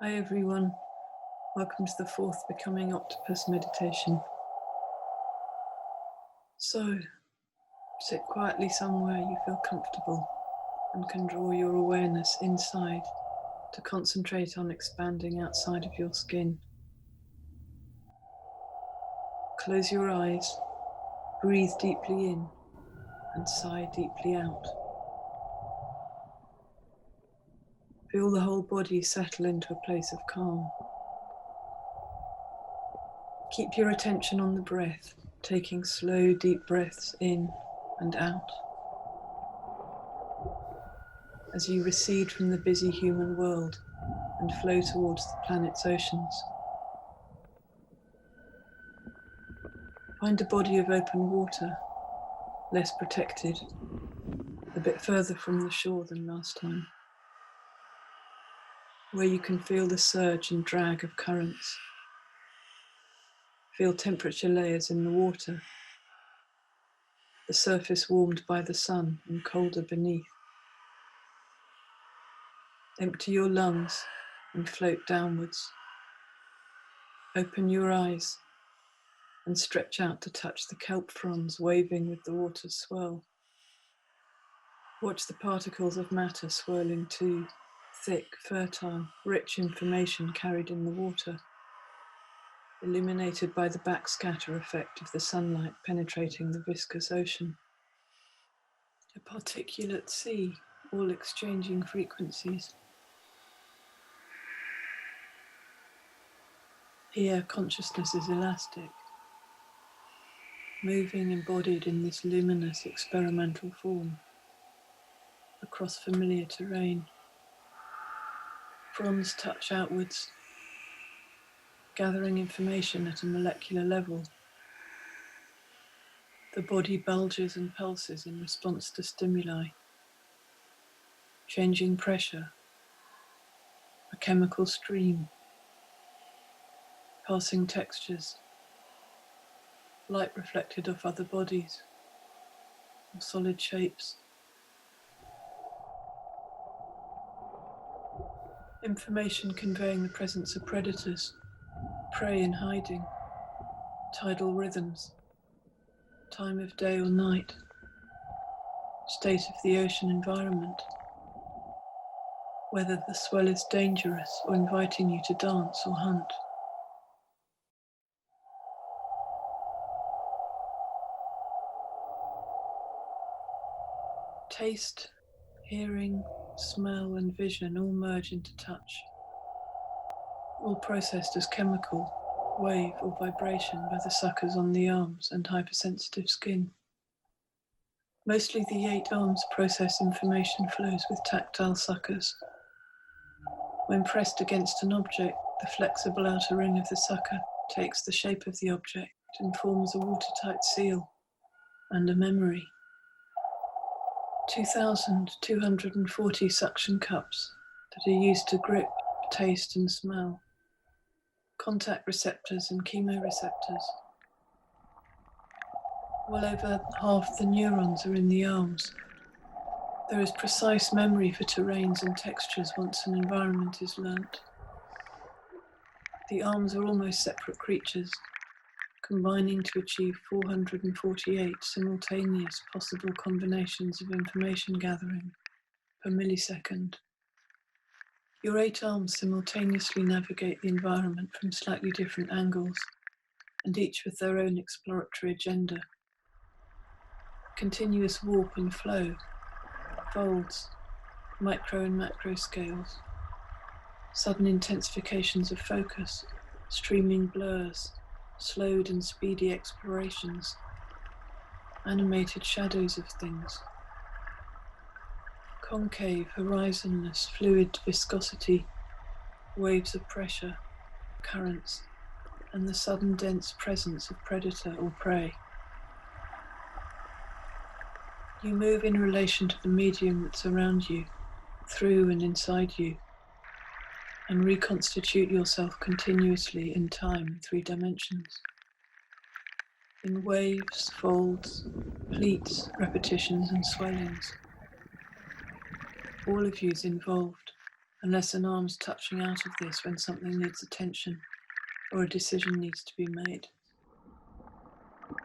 Hi everyone, welcome to the fourth Becoming Octopus meditation. So, sit quietly somewhere you feel comfortable and can draw your awareness inside to concentrate on expanding outside of your skin. Close your eyes, breathe deeply in and sigh deeply out. Feel the whole body settle into a place of calm. Keep your attention on the breath, taking slow, deep breaths in and out. As you recede from the busy human world and flow towards the planet's oceans. Find a body of open water, less protected, a bit further from the shore than last time, where you can feel the surge and drag of currents. Feel temperature layers in the water, the surface warmed by the sun and colder beneath. Empty your lungs and float downwards. Open your eyes and stretch out to touch the kelp fronds waving with the water's swirl. Watch the particles of matter swirling too, thick, fertile, rich information carried in the water, illuminated by the backscatter effect of the sunlight penetrating the viscous ocean. A particulate sea, all exchanging frequencies. Here, consciousness is elastic, moving embodied in this luminous experimental form across familiar terrain. Fronds touch outwards, gathering information at a molecular level. The body bulges and pulses in response to stimuli, changing pressure, a chemical stream, passing textures, light reflected off other bodies, or solid shapes. Information conveying the presence of predators, prey in hiding, tidal rhythms, time of day or night, state of the ocean environment, whether the swell is dangerous or inviting you to dance or hunt. Taste, hearing, smell and vision all merge into touch, all processed as chemical, wave or vibration by the suckers on the arms and hypersensitive skin. Mostly the 8 arms process information flows with tactile suckers. When pressed against an object, the flexible outer ring of the sucker takes the shape of the object and forms a watertight seal and a memory. 2,240 suction cups that are used to grip, taste and smell, contact receptors and chemoreceptors. Well over half the neurons are in the arms. There is precise memory for terrains and textures once an environment is learnt. The arms are almost separate creatures, combining to achieve 448 simultaneous possible combinations of information gathering per millisecond. Your 8 arms simultaneously navigate the environment from slightly different angles, and each with their own exploratory agenda. Continuous warp and flow, folds, micro and macro scales, sudden intensifications of focus, streaming blurs, slowed and speedy explorations, animated shadows of things, concave, horizonless, fluid viscosity, waves of pressure, currents, and the sudden dense presence of predator or prey. You move in relation to the medium that's around you, through and inside you, and reconstitute yourself continuously in time in 3 dimensions. In waves, folds, pleats, repetitions and swellings. All of you is involved, unless an arm's touching out of this when something needs attention or a decision needs to be made.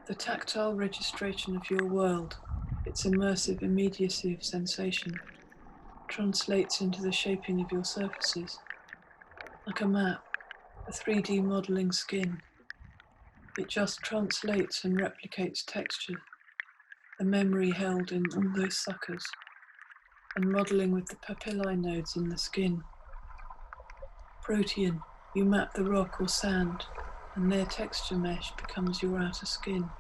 The tactile registration of your world, its immersive immediacy of sensation, translates into the shaping of your surfaces. Like a map, a 3D modelling skin. It just translates and replicates texture, the memory held in all those suckers, and modelling with the papillae nodes in the skin. Protean, you map the rock or sand, and their texture mesh becomes your outer skin.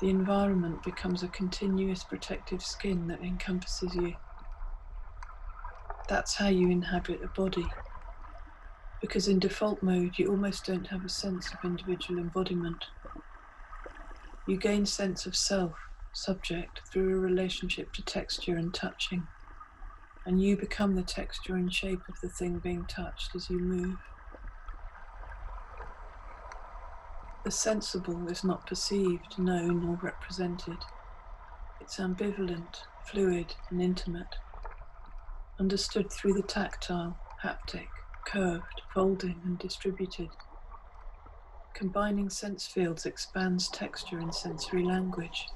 The environment becomes a continuous protective skin that encompasses you. That's how you inhabit a body. Because in default mode, you almost don't have a sense of individual embodiment. You gain sense of self, subject, through a relationship to texture and touching, and you become the texture and shape of the thing being touched as you move. The sensible is not perceived, known, or represented. It's ambivalent, fluid, and intimate, understood through the tactile, haptic, curved, folding, and distributed. Combining sense fields expands texture and sensory language.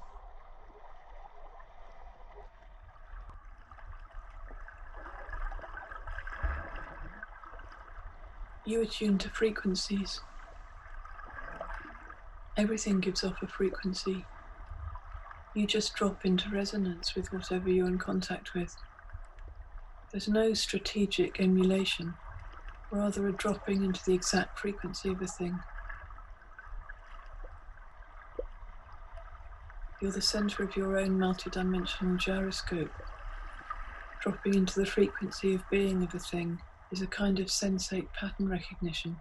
You attune to frequencies. Everything gives off a frequency. You just drop into resonance with whatever you're in contact with. There's no strategic emulation, rather a dropping into the exact frequency of a thing. You're the center of your own multidimensional gyroscope. Dropping into the frequency of being of a thing is a kind of sensate pattern recognition.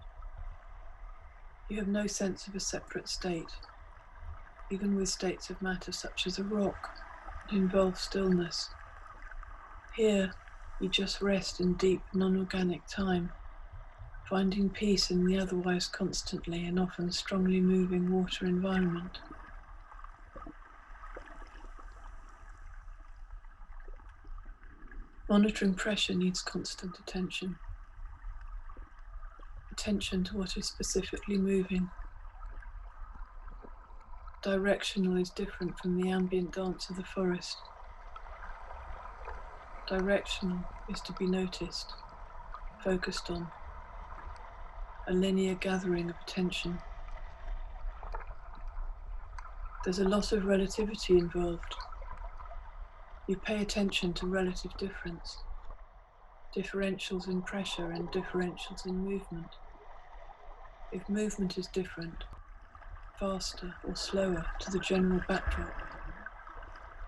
You have no sense of a separate state, even with states of matter such as a rock that involve stillness. Here, you just rest in deep, non-organic time, finding peace in the otherwise constantly and often strongly moving water environment. Monitoring pressure needs constant attention. Attention to what is specifically moving. Directional is different from the ambient dance of the forest. Directional is to be noticed, focused on, a linear gathering of attention. There's a lot of relativity involved. You pay attention to relative difference, differentials in pressure and differentials in movement. If movement is different, faster or slower to the general backdrop,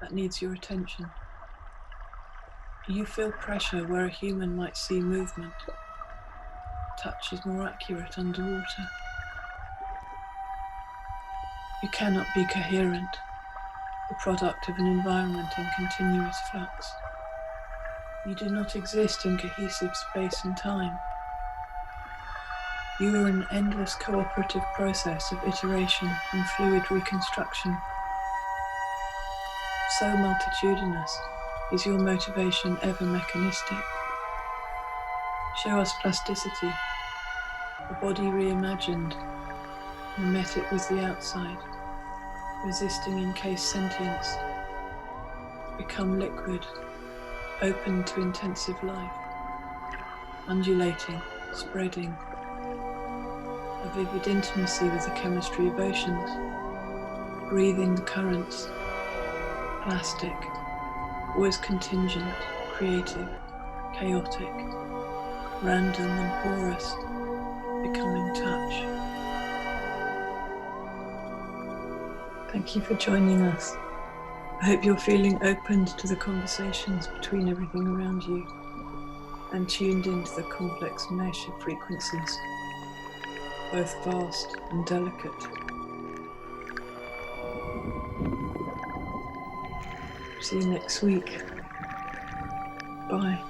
that needs your attention. You feel pressure where a human might see movement. Touch is more accurate underwater. You cannot be coherent, the product of an environment in continuous flux. You do not exist in cohesive space and time. You are an endless cooperative process of iteration and fluid reconstruction. So multitudinous is your motivation ever mechanistic. Show us plasticity, a body reimagined, and met it with the outside, resisting encased sentience. Become liquid, open to intensive life, undulating, spreading, a vivid intimacy with the chemistry of oceans, breathing the currents, plastic, always contingent, creative, chaotic, random and porous, becoming touch. Thank you for joining us. I hope you're feeling opened to the conversations between everything around you and tuned into the complex mesh of frequencies, both vast and delicate. See you next week. Bye.